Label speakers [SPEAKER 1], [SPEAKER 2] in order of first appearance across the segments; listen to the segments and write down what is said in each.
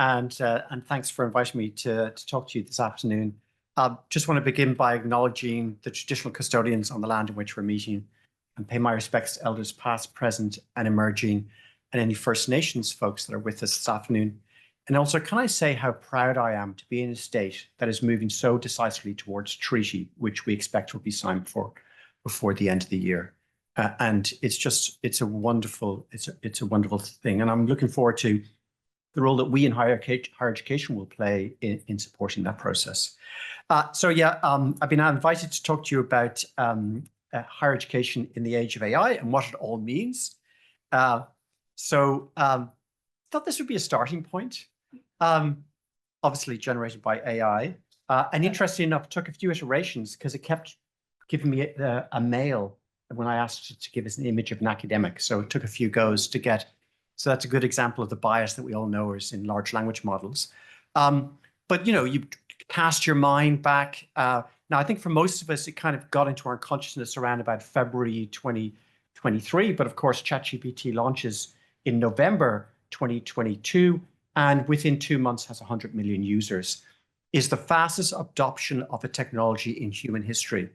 [SPEAKER 1] and thanks for inviting me to talk to you this afternoon. Just want to begin by acknowledging the traditional custodians on the land in which we're meeting and pay my respects to elders past, present, and emerging, and any First Nations folks that are with us this afternoon. And also, can I say how proud I am to be in a state that is moving so decisively towards treaty, which we expect will be signed for before the end of the year. And it's a wonderful thing. And I'm looking forward to the role that we in higher education will play in supporting that process. I've been invited to talk to you about higher education in the age of AI and what it all means. I thought this would be a starting point, obviously generated by AI. And interestingly enough, it took a few iterations because it kept giving me a mail when I asked it to give us an image of an academic. So it took a few goes to get. So that's a good example of the bias that we all know is in large language models. But you cast your mind back. Now, I think for most of us, it kind of got into our consciousness around about February 2023. But of course, ChatGPT launches in November 2022, and within 2 months has 100 million users, is the fastest adoption of a technology in human history.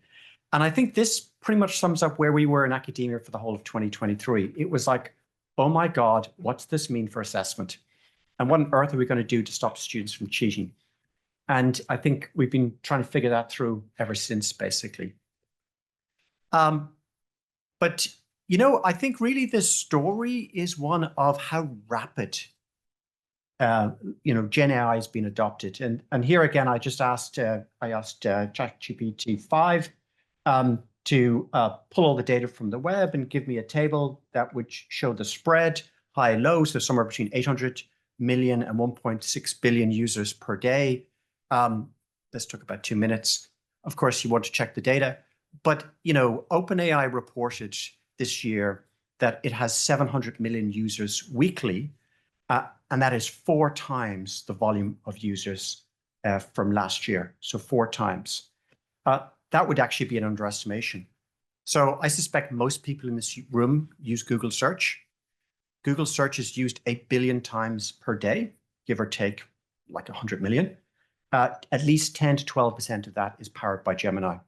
[SPEAKER 1] And I think this pretty much sums up where we were in academia for the whole of 2023. It was like, oh my God, what's this mean for assessment? And what on earth are we going to do to stop students from cheating? And I think we've been trying to figure that through ever since, basically. I think really this story is one of how rapid, Gen AI has been adopted. And here again, I asked ChatGPT 5 to pull all the data from the web and give me a table that would show the spread, high, low, so somewhere between 800 million and 1.6 billion users per day. This took about 2 minutes. Of course, you want to check the data. But, OpenAI reported this year that it has 700 million users weekly, and that is 4 times the volume of users from last year, so 4 times. That would actually be an underestimation. So I suspect most people in this room use Google Search. Google Search is used 8 billion times per day, give or take like 100 million. At least 10 to 12% of that is powered by Gemini.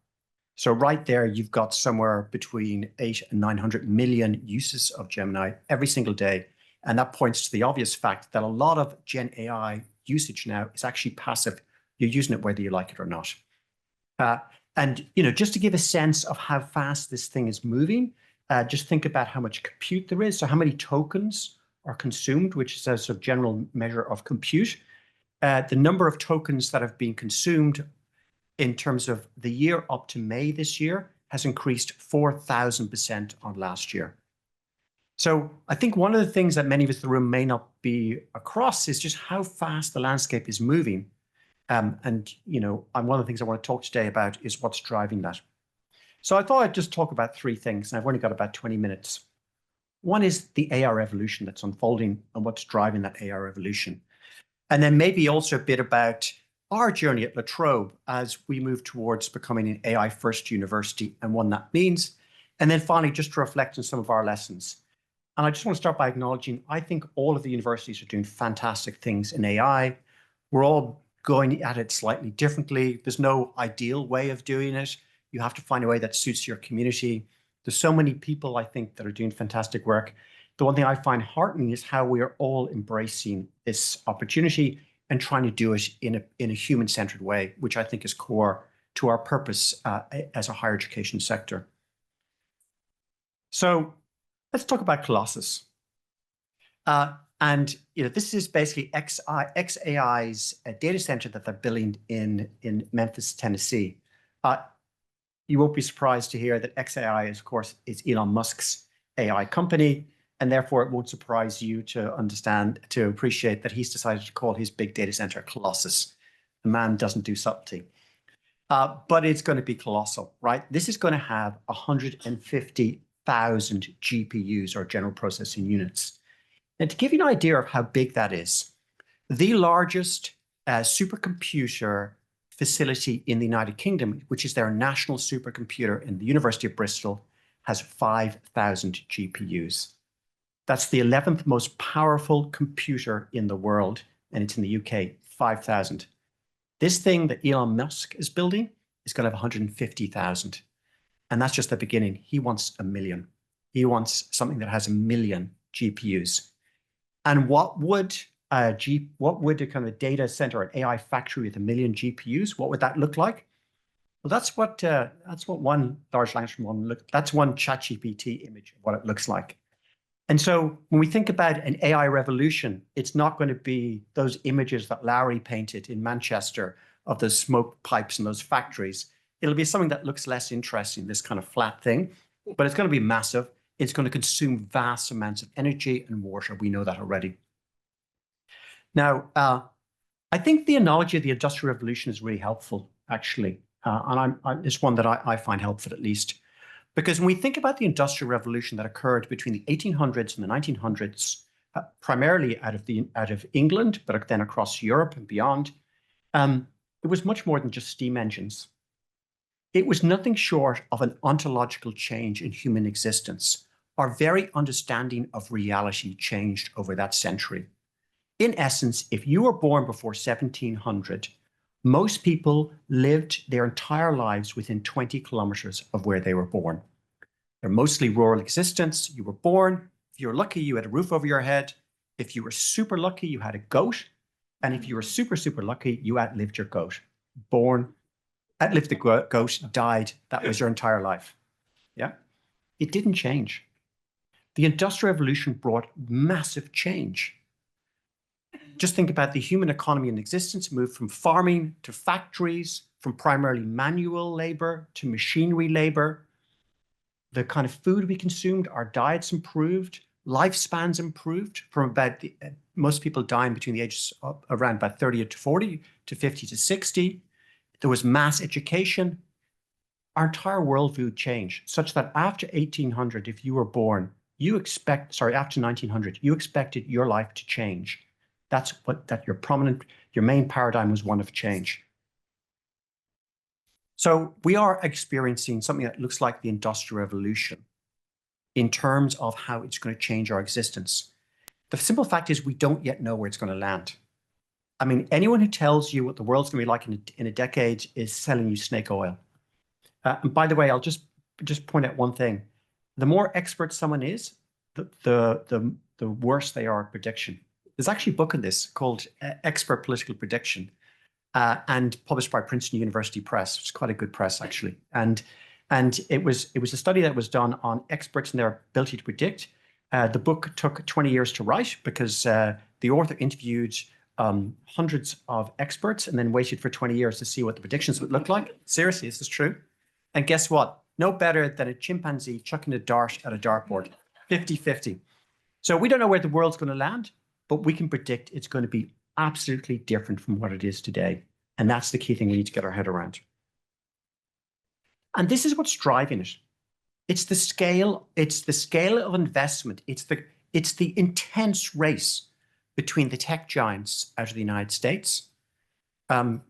[SPEAKER 1] So right there, you've got somewhere between 800 and 900 million uses of Gemini every single day. And that points to the obvious fact that a lot of Gen AI usage now is actually passive. You're using it whether you like it or not. Just to give a sense of how fast this thing is moving, just think about how much compute there is. So how many tokens are consumed, which is a sort of general measure of compute. The number of tokens that have been consumed in terms of the year up to May this year has increased 4,000% on last year. So I think one of the things that many of us in the room may not be across is just how fast the landscape is moving. And one of the things I want to talk today about is what's driving that. So I thought I'd just talk about 3 things, and I've only got about 20 minutes. One is the AI revolution that's unfolding and what's driving that AI revolution. And then maybe also a bit about our journey at La Trobe as we move towards becoming an AI first university and what that means. And then finally, just to reflect on some of our lessons. And I just want to start by acknowledging, I think all of the universities are doing fantastic things in AI. We're all going at it slightly differently. There's no ideal way of doing it. You have to find a way that suits your community. There's so many people, I think, that are doing fantastic work. The one thing I find heartening is how we are all embracing this opportunity and trying to do it in a human-centered way, which I think is core to our purpose as a higher education sector. So let's talk about Colossus. This is basically xAI's data center that they're building in Memphis, Tennessee. You won't be surprised to hear that xAI, of course, is Elon Musk's AI company, and therefore it won't surprise you to appreciate that he's decided to call his big data center Colossus. The man doesn't do subtlety. But it's going to be colossal, right? This is going to have 150,000 GPUs, or general processing units. And to give you an idea of how big that is, the largest supercomputer facility in the United Kingdom, which is their national supercomputer in the University of Bristol, has 5,000 GPUs. That's the 11th most powerful computer in the world. and it's in the UK, 5,000. This thing that Elon Musk is building is going to have 150,000. And that's just the beginning. He wants 1 million. He wants something that has 1 million GPUs. And what would a kind of data center, an AI factory with 1 million GPUs, what would that look like? Well, that's what one large language model that's one ChatGPT image of what it looks like. And so when we think about an AI revolution, it's not going to be those images that Larry painted in Manchester of those smoke pipes and those factories. It'll be something that looks less interesting, this kind of flat thing, but it's going to be massive. It's going to consume vast amounts of energy and water. We know that already. Now, I think the analogy of the Industrial Revolution is really helpful, actually. And it's one that I find helpful, at least. Because when we think about the Industrial Revolution that occurred between the 1800s and the 1900s, primarily out of England, but then across Europe and beyond, it was much more than just steam engines. It was nothing short of an ontological change in human existence. Our very understanding of reality changed over that century. In essence, if you were born before 1700, most people lived their entire lives within 20 kilometers of where they were born. They're mostly rural existence. You were born. If you were lucky, you had a roof over your head. If you were super lucky, you had a goat. And if you were super, super lucky, you outlived your goat. Born, outlived the goat, died. That was your entire life. Yeah. It didn't change. The Industrial Revolution brought massive change. Just think about the human economy in existence, moved from farming to factories, from primarily manual labor to machinery labor. The kind of food we consumed, our diets improved, lifespans improved from about, most people dying between the ages of around about 30 to 40 to 50 to 60. There was mass education. Our entire worldview changed such that after 1800, if you were born, after 1900, you expected your life to change. That's your main paradigm was one of change. So we are experiencing something that looks like the Industrial Revolution in terms of how it's going to change our existence. The simple fact is we don't yet know where it's going to land. I mean, anyone who tells you what the world's going to be like in a decade is selling you snake oil. And by the way, I'll just point out one thing. The more expert someone is, the worse they are at prediction. There's actually a book on this called Expert Political Prediction and published by Princeton University Press. It's quite a good press, actually. And it was a study that was done on experts and their ability to predict. The book took 20 years to write because the author interviewed hundreds of experts and then waited for 20 years to see what the predictions would look like. Seriously, this is true. And guess what? No better than a chimpanzee chucking a dart at a dartboard. 50-50. So we don't know where the world's going to land, but we can predict it's going to be absolutely different from what it is today. And that's the key thing we need to get our head around. And this is what's driving it. It's the scale of investment. It's the intense race between the tech giants out of the United States.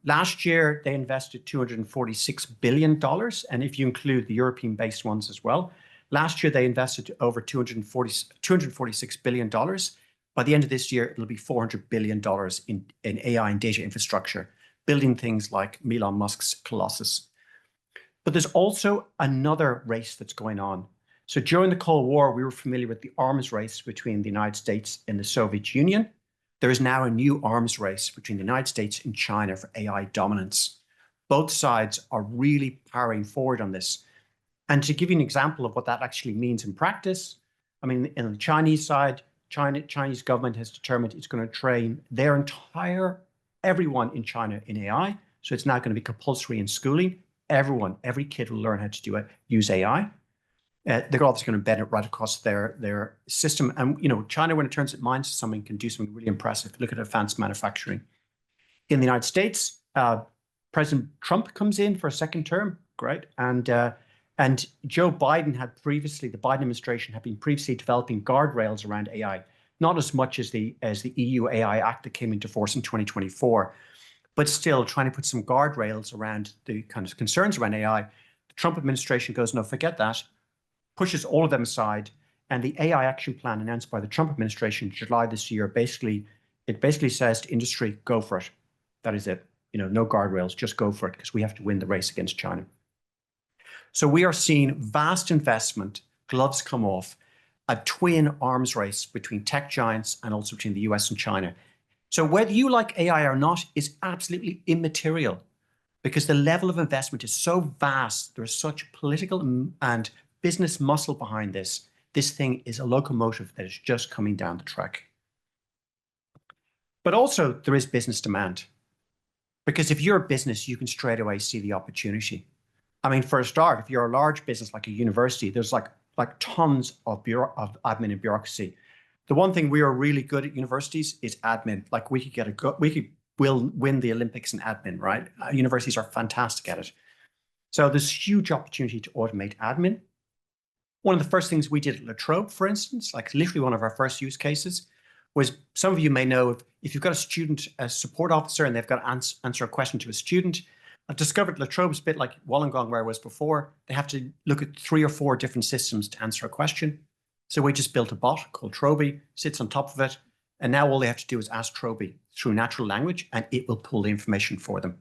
[SPEAKER 1] Last year, they invested $246 billion. And if you include the European-based ones as well, last year they invested over $246 billion. By the end of this year, it'll be $400 billion in AI and data infrastructure, building things like Elon Musk's Colossus. But there's also another race that's going on. So during the Cold War, we were familiar with the arms race between the United States and the Soviet Union. There is now a new arms race between the United States and China for AI dominance. Both sides are really powering forward on this. And to give you an example of what that actually means in practice, I mean, in the Chinese side, Chinese government has determined it's going to train everyone in China in AI. So it's now going to be compulsory in schooling. Every kid will learn how to use AI. They're obviously going to embed it right across their system. And China, when it turns its mind to something, can do something really impressive. Look at advanced manufacturing. In the United States, President Trump comes in for a second term, great, and Joe Biden the Biden administration had been previously developing guardrails around AI, not as much as the EU AI Act that came into force in 2024. But still trying to put some guardrails around the kind of concerns around AI. The Trump administration goes, no, forget that, pushes all of them aside. And the AI action plan announced by the Trump administration in July this year basically It basically says to industry, go for it. That is it. No guardrails, just go for it because we have to win the race against China. So we are seeing vast investment, gloves come off, a twin arms race between tech giants and also between the US and China. So whether you like AI or not is absolutely immaterial because the level of investment is so vast. There's such political and business muscle behind this. This thing is a locomotive that is just coming down the track. But also there is business demand because if you're a business, you can straight away see the opportunity. I mean, for a start, if you're a large business like a university, there's like tons of admin and bureaucracy. The one thing we are really good at universities is admin. Like we'll win the Olympics in admin, right? Universities are fantastic at it. So there's huge opportunity to automate admin. One of the first things we did at Trobe, for instance, like literally one of our first use cases, was some of you may know if you've got a student, a support officer, and they've got to answer a question to a student. I've discovered Latrobe's a bit like Wollongong where I was before. They have to look at 3 or 4 different systems to answer a question. So we just built a bot called Trobe, sits on top of it. And now all they have to do is ask Trobe through natural language and it will pull the information for them.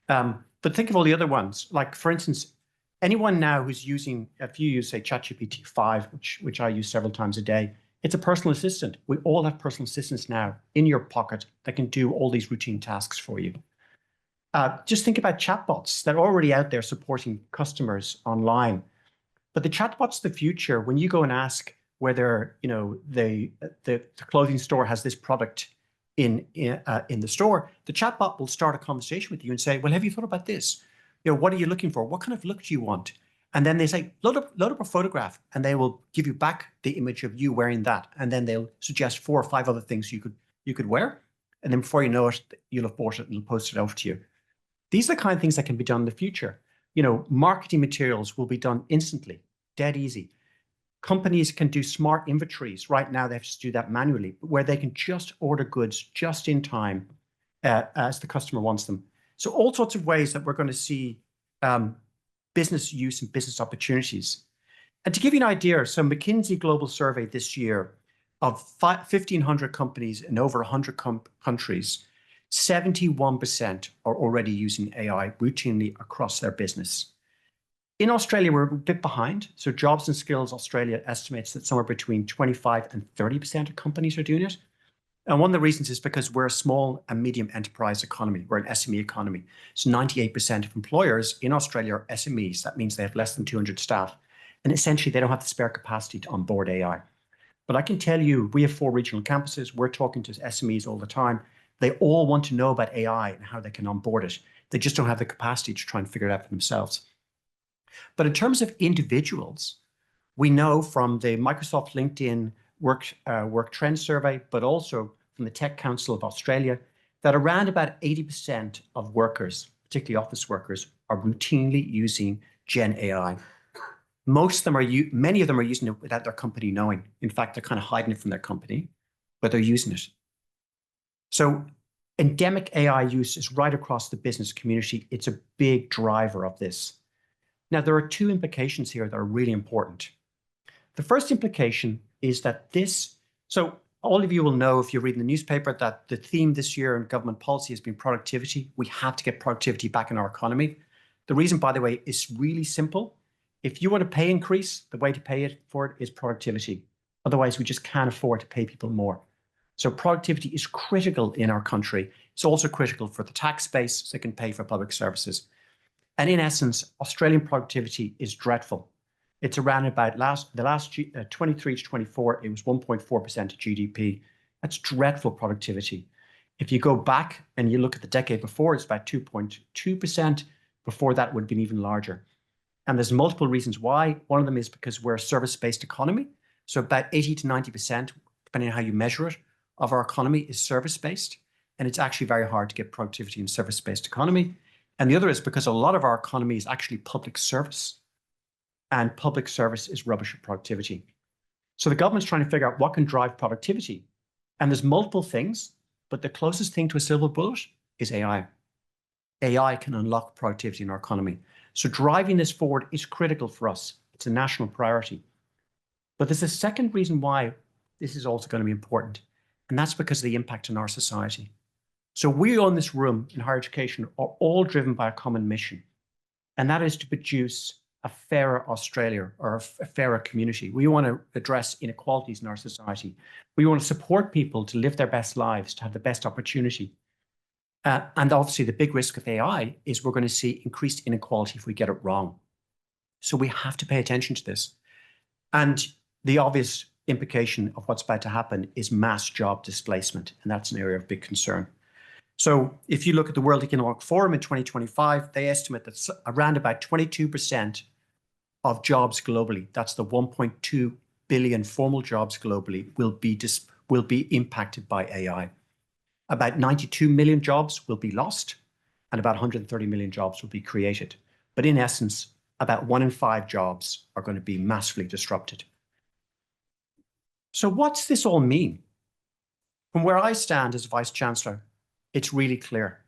[SPEAKER 1] But think of all the other ones. Like for instance, anyone now who's using, if you use say ChatGPT 5, which I use several times a day, it's a personal assistant. We all have personal assistants now in your pocket that can do all these routine tasks for you. Just think about chatbots that are already out there supporting customers online. But the chatbots of the future, when you go and ask whether the clothing store has this product in the store, the chatbot will start a conversation with you and say, well, have you thought about this? What are you looking for? What kind of look do you want? And then they say, load up a photograph, and they will give you back the image of you wearing that. And then they'll suggest 4 or 5 other things you could wear. And then before you know it, you'll have bought it and it'll post it over to you. These are the kind of things that can be done in the future. Marketing materials will be done instantly, dead easy. Companies can do smart inventories. Right now, they have to do that manually, but where they can just order goods just in time as the customer wants them. So all sorts of ways that we're going to see business use and business opportunities. And to give you an idea, so McKinsey Global Survey this year of 1,500 companies in over 100 countries, 71% are already using AI routinely across their business. In Australia, we're a bit behind. So Jobs and Skills Australia estimates that somewhere between 25 and 30% of companies are doing it. And one of the reasons is because we're a small and medium enterprise economy. We're an SME economy. So 98% of employers in Australia are SMEs. That means they have less than 200 staff. And essentially, they don't have the spare capacity to onboard AI. But I can tell you, we have 4 regional campuses. We're talking to SMEs all the time. They all want to know about AI and how they can onboard it. They just don't have the capacity to try and figure it out for themselves. But in terms of individuals, we know from the Microsoft LinkedIn work trend survey, but also from the Tech Council of Australia, that around about 80% of workers, particularly office workers, are routinely using Gen AI. Many of them are using it without their company knowing. In fact, they're kind of hiding it from their company, but they're using it. So endemic AI use is right across the business community. It's a big driver of this. Now, there are 2 implications here that are really important. The first implication is that so all of you will know if you read in the newspaper that the theme this year in government policy has been productivity. We have to get productivity back in our economy. The reason, by the way, is really simple. If you want a pay increase, the way to pay for it is productivity. Otherwise, we just can't afford to pay people more. So productivity is critical in our country. It's also critical for the tax base so it can pay for public services. And in essence, Australian productivity is dreadful. It's around about the last 23 to 24, it was 1.4% of GDP. That's dreadful productivity. If you go back and you look at the decade before, it's about 2.2%. Before that would have been even larger. And there's multiple reasons why. One of them is because we're a service-based economy. So about 80 to 90%, depending on how you measure it, of our economy is service-based. And it's actually very hard to get productivity in a service-based economy. And the other is because a lot of our economy is actually public service. And public service is rubbish at productivity. So the government's trying to figure out what can drive productivity. And there's multiple things, but the closest thing to a silver bullet is AI. AI can unlock productivity in our economy. So driving this forward is critical for us. It's a national priority. But there's a second reason why this is also going to be important. And that's because of the impact on our society. So we in this room in higher education are all driven by a common mission, and that is to produce a fairer Australia or a fairer community. We want to address inequalities in our society. We want to support people to live their best lives, to have the best opportunity. And obviously the big risk of AI is we're going to see increased inequality if we get it wrong. So we have to pay attention to this. And the obvious implication of what's about to happen is mass job displacement. And that's an area of big concern. So if you look at the World Economic Forum in 2025, they estimate that around about 22% of jobs globally, that's the 1.2 billion formal jobs globally, will be impacted by AI. About 92 million jobs will be lost, and about 130 million jobs will be created. But in essence, about 1 in 5 jobs are going to be massively disrupted. So what's this all mean? From where I stand as Vice-Chancellor, it's really clear.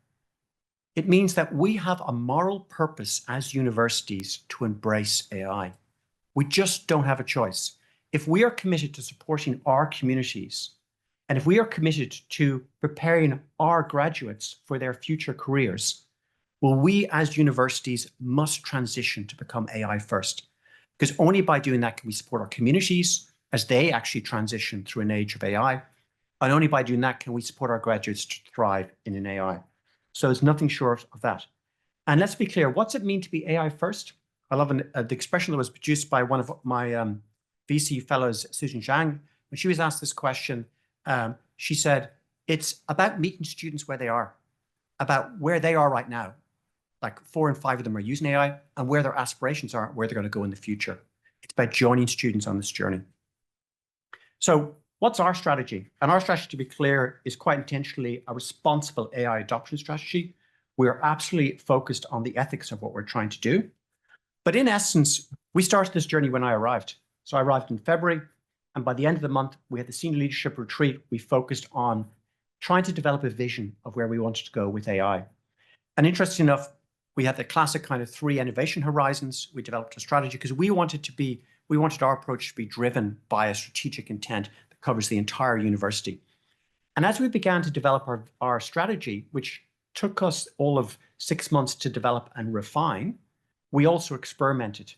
[SPEAKER 1] It means that we have a moral purpose as universities to embrace AI. We just don't have a choice. If we are committed to supporting our communities, and if we are committed to preparing our graduates for their future careers, well, we as universities must transition to become AI first, because only by doing that can we support our communities as they actually transition through an age of AI. And only by doing that can we support our graduates to thrive in an AI. So there's nothing short of that. And let's be clear, what's it mean to be AI first? I love the expression that was produced by one of my VC fellows, Susan Zhang. When she was asked this question, she said, it's about meeting students where they are, about where they are right now. Like 4 in 5 of them are using AI, and where their aspirations are, where they're going to go in the future. It's about joining students on this journey. So what's our strategy? And our strategy, to be clear, is quite intentionally a responsible AI adoption strategy. We are absolutely focused on the ethics of what we're trying to do. But in essence, we started this journey when I arrived. So I arrived in February, and by the end of the month, we had the senior leadership retreat. We focused on trying to develop a vision of where we wanted to go with AI. And interesting enough, we had the classic kind of 3 innovation horizons. We developed a strategy because we wanted our approach to be driven by a strategic intent that covers the entire university. And as we began to develop our strategy, which took us all of 6 months to develop and refine, we also experimented.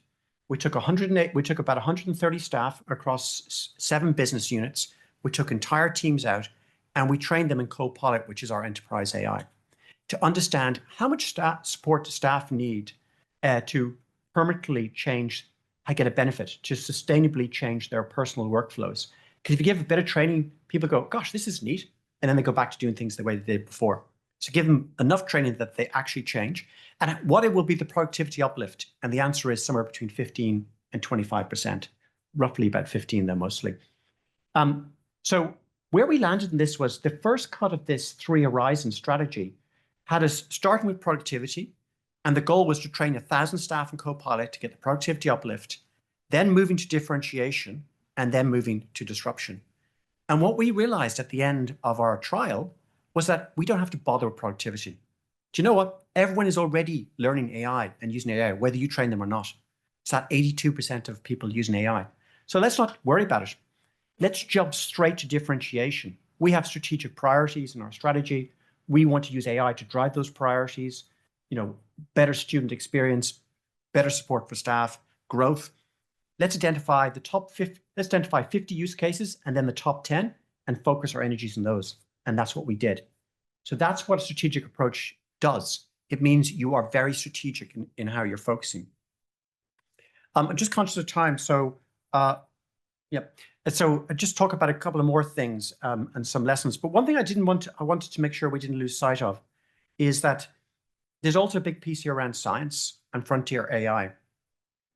[SPEAKER 1] We took about 130 staff across 7 business units. We took entire teams out, and we trained them in Copilot, which is our enterprise AI, to understand how much support do staff need to permanently change, get a benefit, to sustainably change their personal workflows. Because if you give a bit of training, people go, gosh, this is neat. And then they go back to doing things the way they did before. So give them enough training that they actually change. And what it will be the productivity uplift? And the answer is somewhere between 15 and 25%, roughly about 15 though, mostly. So where we landed in this was the first cut of this 3 horizon strategy had us starting with productivity. And the goal was to train 1,000 staff in Copilot to get the productivity uplift, then moving to differentiation, and then moving to disruption. And what we realized at the end of our trial was that we don't have to bother with productivity. Do you know what? Everyone is already learning AI and using AI, whether you train them or not. It's at 82% of people using AI. So let's not worry about it. Let's jump straight to differentiation. We have strategic priorities in our strategy. We want to use AI to drive those priorities, better student experience, better support for staff, growth. Let's identify 50 use cases and then the top 10 and focus our energies on those. And that's what we did. So that's what a strategic approach does. It means you are very strategic in how you're focusing. I'm just conscious of time. So, So I just talk about a couple of more things and some lessons. But one thing I wanted to make sure we didn't lose sight of is that there's also a big piece here around science and frontier AI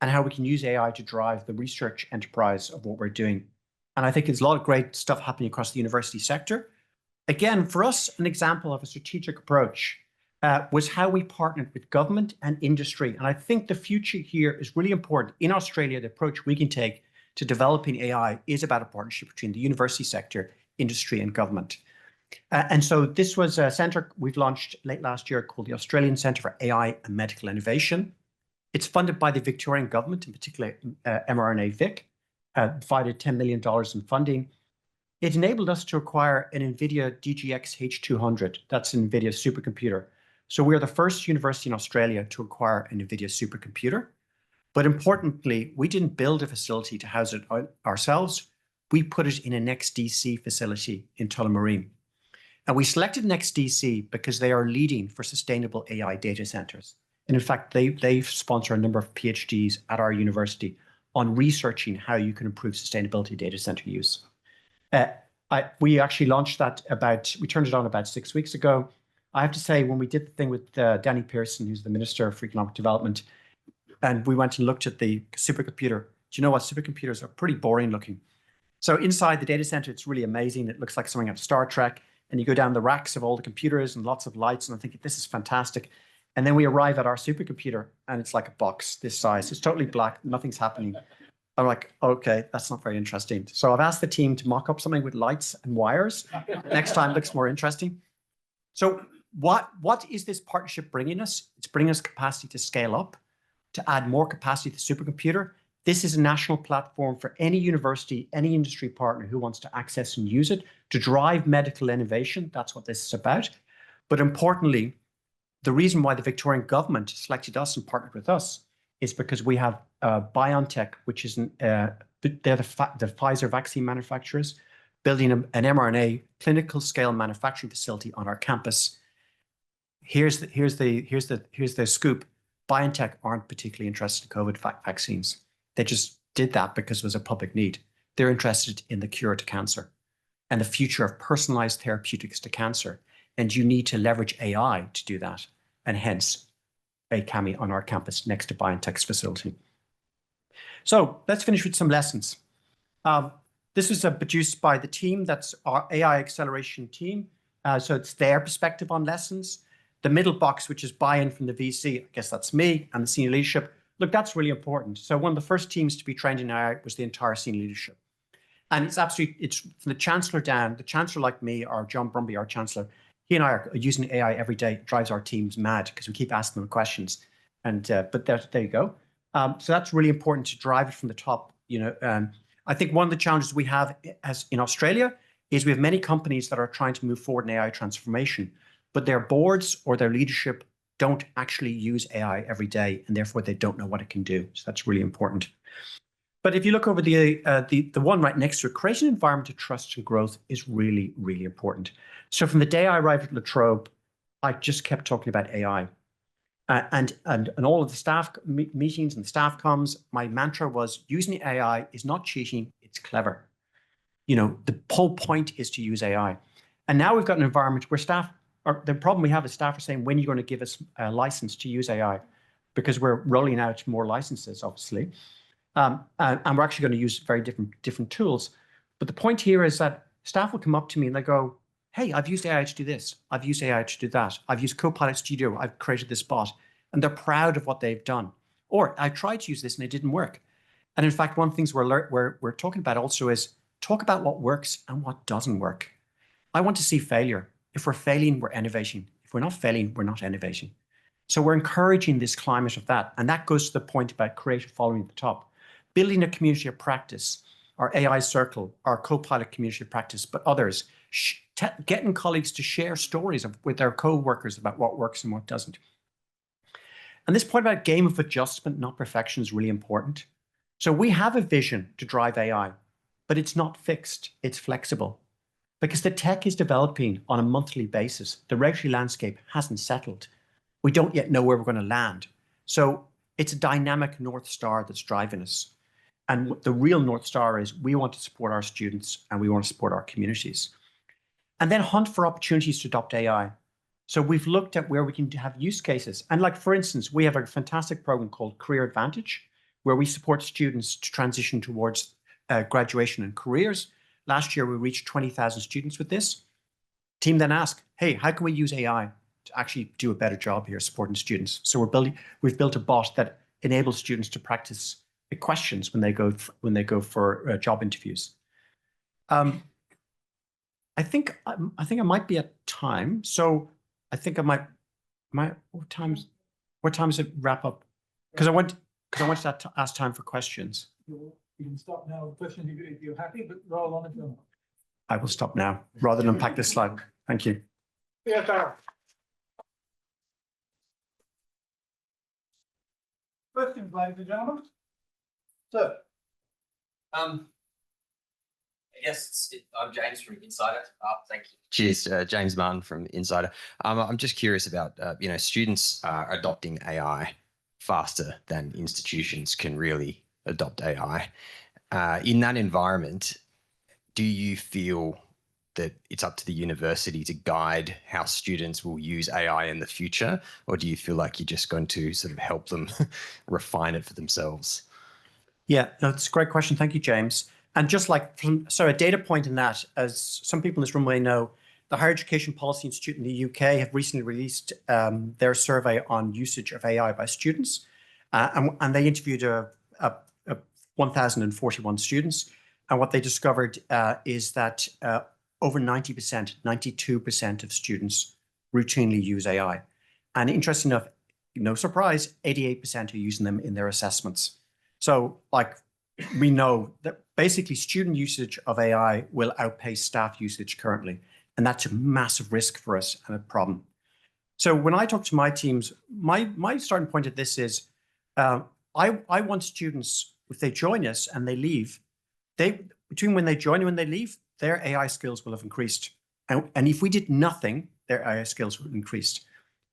[SPEAKER 1] and how we can use AI to drive the research enterprise of what we're doing. And I think there's a lot of great stuff happening across the university sector. Again, for us, an example of a strategic approach was how we partnered with government and industry. And I think the future here is really important. In Australia, the approach we can take to developing AI is about a partnership between the university sector, industry, and government. And so this was a centre we've launched late last year called the Australian Centre for AI and Medical Innovation. It's funded by the Victorian government, in particular mRNA Vic, provided $10 million in funding. it enabled us to acquire an NVIDIA DGX H200. That's an NVIDIA supercomputer. So we're the first university in Australia to acquire an NVIDIA supercomputer. But importantly, we didn't build a facility to house it ourselves. We put it in an XDC facility in Tullamarine. And we selected an XDC because they are leading for sustainable AI data centers. And in fact, they sponsor a number of PhDs at our university on researching how you can improve sustainability data center use. We actually launched that we turned it on about 6 weeks ago. I have to say, when we did the thing with Danny Pearson, who's the Minister for Economic Development, and we went and looked at the supercomputer, do you know what? Supercomputers are pretty boring looking. So inside the data center, it's really amazing. It looks like something out of Star Trek. And you go down the racks of all the computers and lots of lights, and I think this is fantastic. And then we arrive at our supercomputer, and it's like a box this size. It's totally black. Nothing's happening. I'm like, okay, that's not very interesting. So I've asked the team to mock up something with lights and wires. Next time looks more interesting. So what is this partnership bringing us? It's bringing us capacity to scale up, to add more capacity to the supercomputer. This is a national platform for any university, any industry partner who wants to access and use it to drive medical innovation. That's what this is about. But importantly, the reason why the Victorian government selected us and partnered with us is because we have BioNTech, which is they're the Pfizer vaccine manufacturers, building an mRNA clinical scale manufacturing facility on our campus. Here's the scoop. BioNTech aren't particularly interested in COVID vaccines. They just did that because it was a public need. They're interested in the cure to cancer and the future of personalized therapeutics to cancer. And you need to leverage AI to do that. And hence, a CAMI on our campus next to BioNTech's facility. So let's finish with some lessons. This was produced by the team. That's our AI acceleration team. So it's their perspective on lessons. The middle box, which is buy-in from the VC, I guess that's me, and the senior leadership. Look, that's really important. So one of the first teams to be trained in AI was the entire senior leadership. And it's from the Chancellor down, the Chancellor like me, or John Brumby, our Chancellor, he and I are using AI every day. It drives our teams mad because we keep asking them questions. And but there you go. So that's really important to drive it from the top. I think one of the challenges we have as in Australia is we have many companies that are trying to move forward in AI transformation, but their boards or their leadership don't actually use AI every day, and therefore they don't know what it can do. So that's really important. But if you look over the one right next to it, creating an environment of trust and growth is really, really important. So from the day I arrived at La Trobe, I just kept talking about AI. And all of the staff meetings and staff comms, my mantra was using AI is not cheating, it's clever. The whole point is to use AI. And now we've got an environment where the problem we have is staff are saying, when are you going to give us a license to use AI? Because we're rolling out more licenses, obviously. And we're actually going to use very different tools. But the point here is that staff will come up to me and they go, hey, I've used AI to do this. I've used AI to do that. I've used Copilot Studio. I've created this bot. And they're proud of what they've done. Or I tried to use this and it didn't work. And in fact, one of the things we're talking about also is talk about what works and what doesn't work. I want to see failure. If we're failing, we're innovating. If we're not failing, we're not innovating. So we're encouraging this climate of that. And that goes to the point about creative following at the top. Building a community of practice, our AI circle, our Copilot community of practice, but others, getting colleagues to share stories with their co-workers about what works and what doesn't. And this point about game of adjustment, not perfection, is really important. So we have a vision to drive AI, but it's not fixed, it's flexible. Because the tech is developing on a monthly basis. The regulatory landscape hasn't settled. We don't yet know where we're going to land. So it's a dynamic North Star that's driving us. And the real North Star is we want to support our students and we want to support our communities. And then hunt for opportunities to adopt AI. So we've looked at where we can have use cases. And like, for instance, we have a fantastic program called Career Advantage, where we support students to transition towards graduation and careers. Last year, we reached 20,000 students with this. Team then asked, hey, how can we use AI to actually do a better job here supporting students? So we've built a bot that enables students to practice the questions when they go for job interviews. I think I might be at time. So I think I might what time does it wrap up? Because I want to ask time for questions.
[SPEAKER 2] You can stop now. Questions if you're happy, but roll on if you're not.
[SPEAKER 1] I will stop now rather than unpack this slide. Thank you.
[SPEAKER 2] Yes, sir. Questions, ladies and gentlemen? Sir.
[SPEAKER 3] Yes, I'm James from Insider. Thank you. Cheers, James Martin from Insider. I'm just curious about, students are adopting AI faster than institutions can really adopt AI. In that environment, do you feel that it's up to the university to guide how students will use AI in the future? Or do you feel like you're just going to sort of help them refine it for themselves?
[SPEAKER 1] Yeah, that's a great question. Thank you, James. And just like, so a data point in that, as some people in this room may know, the Higher Education Policy Institute in the UK have recently released their survey on usage of AI by students. And they interviewed 1,041 students. And what they discovered is that over 90%, 92% of students routinely use AI. And interesting enough, no surprise, 88% are using them in their assessments. So like we know that basically student usage of AI will outpace staff usage currently. And that's a massive risk for us and a problem. So when I talk to my teams, my starting point at this is I want students, if they join us and they leave, between when they join and when they leave, their AI skills will have increased. And if we did nothing, their AI skills would have increased.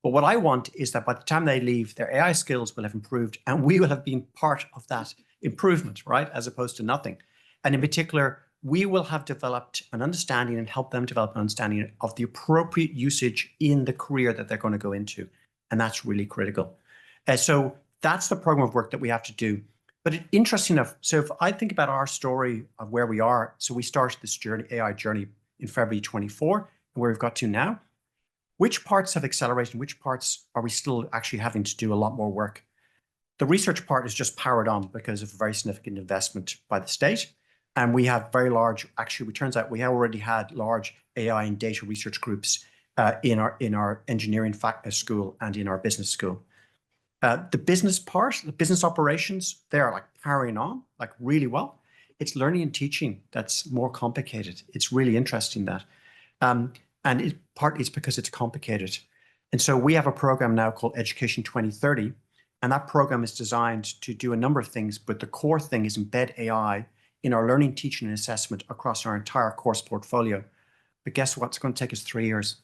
[SPEAKER 1] But what I want is that by the time they leave, their AI skills will have improved and we will have been part of that improvement, right? As opposed to nothing. And in particular, we will have developed an understanding and help them develop an understanding of the appropriate usage in the career that they're going to go into. And that's really critical. So that's the program of work that we have to do. But interesting enough, so if I think about our story of where we are, so we started this journey, AI journey in February 24, and where we've got to now, which parts have accelerated and which parts are we still actually having to do a lot more work? The research part is just powered on because of a very significant investment by the state. And we have very large, actually, it turns out we already had large AI and data research groups in our engineering school and in our business school. The business part, the business operations, they are like powering on, like really well. It's learning and teaching that's more complicated. It's really interesting that. And partly it's because it's complicated. And so we have a program now called Education 2030. And that program is designed to do a number of things, but the core thing is embed AI in our learning, teaching, and assessment across our entire course portfolio. But guess what? It's going to take us 3 years.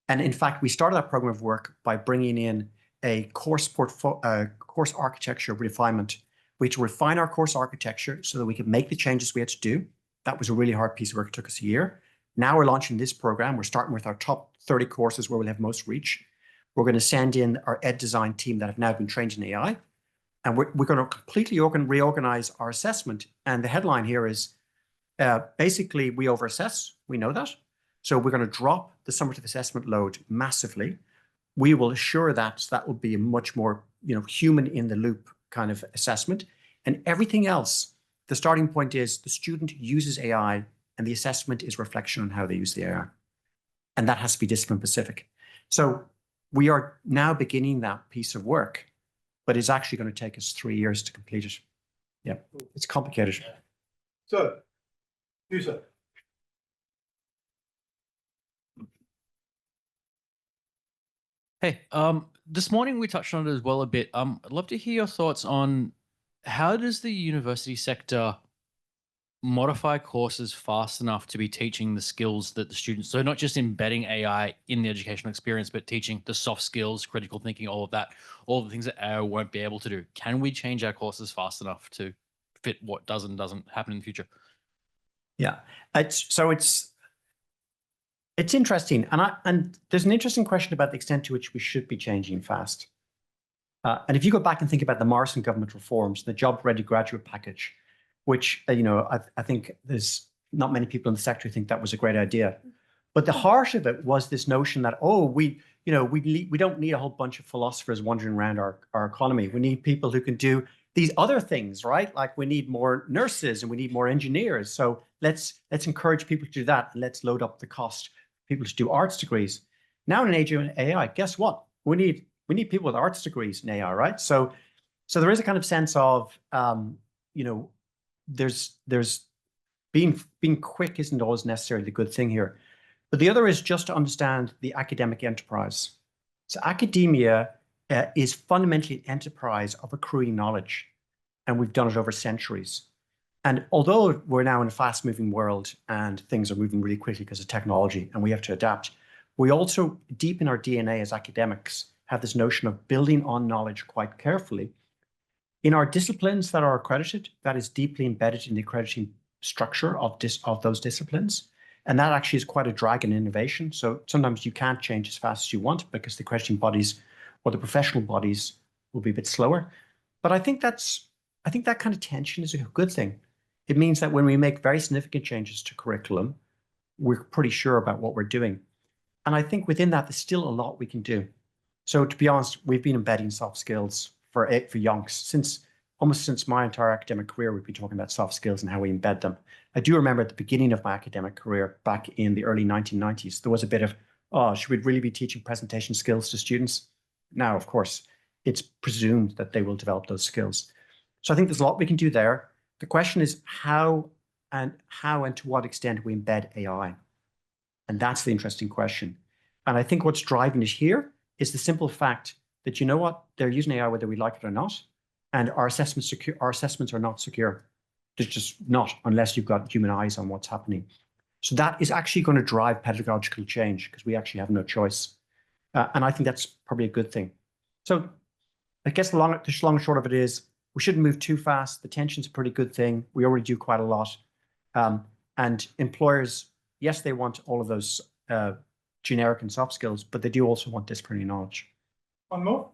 [SPEAKER 1] And in fact, we started that program of work by bringing in a course architecture refinement. We had to refine our course architecture so that we could make the changes we had to do. That was a really hard piece of work. It took us a year. Now we're launching this program. We're starting with our top 30 courses where we'll have most reach. We're going to send in our ed design team that have now been trained in AI. And we're going to completely reorganize our assessment. And the headline here is basically we overassess. We know that. So we're going to drop the summative assessment load massively. We will assure that that will be a much more human in the loop kind of assessment. And everything else, the starting point is the student uses AI and the assessment is reflection on how they use the AI. And that has to be discipline specific. So we are now beginning that piece of work, but it's actually going to take us 3 years to complete it. Yeah, it's complicated.
[SPEAKER 2] So, you, sir.
[SPEAKER 4] Hey, this morning we touched on it as well a bit. I'd love to hear your thoughts on how does the university sector modify courses fast enough to be teaching the skills that the students, so not just embedding AI in the educational experience, but teaching the soft skills, critical thinking, all of that, all the things that AI won't be able to do. Can we change our courses fast enough to fit what does and doesn't happen in the future?
[SPEAKER 1] Yeah, it's interesting, and there's an interesting question about the extent to which we should be changing fast. And if you go back and think about the Morrison government reforms, the job-ready graduate package, which I think there's not many people in the sector who think that was a great idea. But the heart of it was this notion that we don't need a whole bunch of philosophers wandering around our economy. We need people who can do these other things, right? Like we need more nurses and we need more engineers. So let's encourage people to do that and let's load up the cost for people to do arts degrees. Now in an age of AI, guess what? We need people with arts degrees in AI, right? So there is a kind of sense of there's being quick isn't always necessarily the good thing here. But the other is just to understand the academic enterprise. So academia is fundamentally an enterprise of accruing knowledge, and we've done it over centuries. And although we're now in a fast-moving world and things are moving really quickly because of technology and we have to adapt, we also, deep in our DNA as academics, have this notion of building on knowledge quite carefully. In our disciplines that are accredited, that is deeply embedded in the accrediting structure of those disciplines. And that actually is quite a drag in innovation. So sometimes you can't change as fast as you want because the accrediting bodies or the professional bodies will be a bit slower. But I think that kind of tension is a good thing. It means that when we make very significant changes to curriculum, we're pretty sure about what we're doing. And I think within that, there's still a lot we can do. So to be honest, we've been embedding soft skills for yonks almost since my entire academic career. We've been talking about soft skills and how we embed them. I do remember at the beginning of my academic career back in the early 1990s, there was a bit of, oh, should we really be teaching presentation skills to students? Now, of course, it's presumed that they will develop those skills. So I think there's a lot we can do there. The question is how and to what extent we embed AI. And that's the interesting question. And I think what's driving it here is the simple fact that, you know what, they're using AI whether we like it or not. And our assessments are not secure. They're just not, unless you've got human eyes on what's happening. So that is actually going to drive pedagogical change because we actually have no choice. And I think that's probably a good thing. So I guess the long and short of it is we shouldn't move too fast. The tension's a pretty good thing. We already do quite a lot. And employers, yes, they want all of those generic and soft skills, but they do also want disciplinary knowledge.
[SPEAKER 2] One more?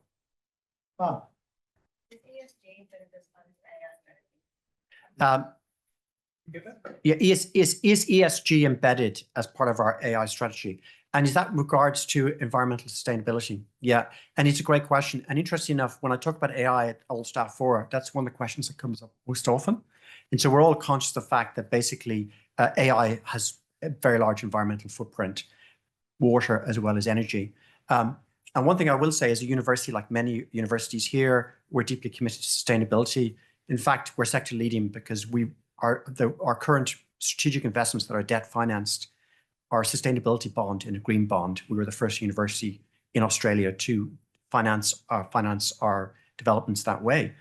[SPEAKER 1] Yeah, is ESG embedded as part of our AI strategy? And is that in regards to environmental sustainability? Yeah, and it's a great question. And interesting enough, when I talk about AI at Old Staff Forum, that's one of the questions that comes up most often. And so we're all conscious of the fact that basically AI has a very large environmental footprint, water as well as energy. And one thing I will say, as a university, like many universities here, we're deeply committed to sustainability. In fact, we're sector leading because our current strategic investments that are debt financed, our sustainability bond and a green bond. We were the first university in Australia to finance our developments that way.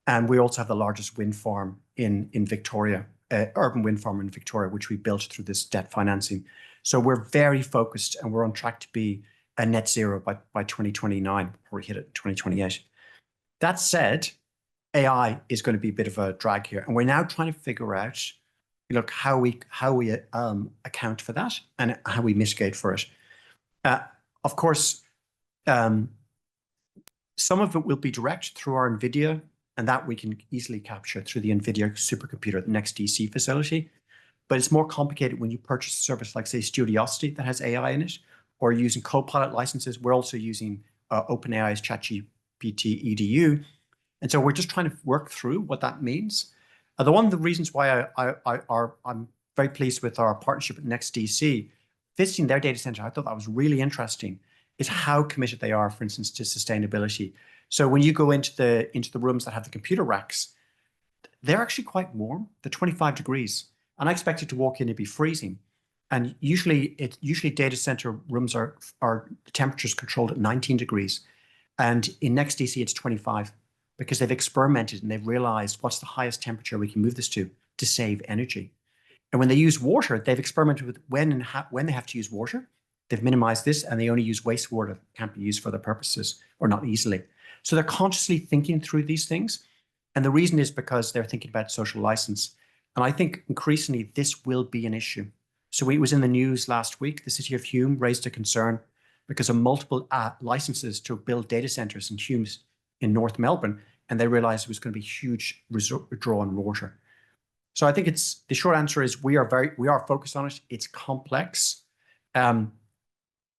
[SPEAKER 1] And we also have the largest wind farm in Victoria, urban wind farm in Victoria, which we built through this debt financing. So we're very focused and we're on track to be a net zero by 2029, or hit it 2028. That said, AI is going to be a bit of a drag here. And we're now trying to figure out, how we account for that and how we mitigate for it. Of course, some of it will be direct through our NVIDIA, and that we can easily capture through the NVIDIA supercomputer, the next DC facility. But it's more complicated when you purchase a service like, say, Studiosity that has AI in it, or using Copilot licenses. We're also using OpenAI's ChatGPT EDU. And so we're just trying to work through what that means. One of the reasons why I'm very pleased with our partnership with NextDC, visiting their data center, I thought that was really interesting, is how committed they are, for instance, to sustainability. So when you go into the rooms that have the computer racks, they're actually quite warm. They're 25 degrees. And I expected to walk in and be freezing. And usually data center rooms are the temperatures controlled at 19 degrees. And in NextDC, it's 25 because they've experimented and they've realized what's the highest temperature we can move this to save energy. And when they use water, they've experimented with when they have to use water. They've minimized this and they only use wastewater that can't be used for other purposes or not easily. So they're consciously thinking through these things. And the reason is because they're thinking about social license. And I think increasingly this will be an issue. So it was in the news last week. The city of Hume raised a concern because of multiple licenses to build data centers in Hume's in North Melbourne, and they realized it was going to be huge withdrawal on water. So I think the short answer is we are focused on it. It's complex, and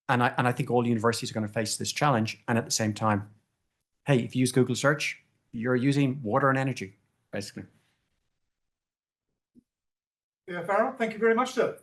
[SPEAKER 1] I think all universities are going to face this challenge. And at the same time, hey, if you use Google search, you're using water and energy, basically.
[SPEAKER 2] Theo Farrell, thank you very much, sir.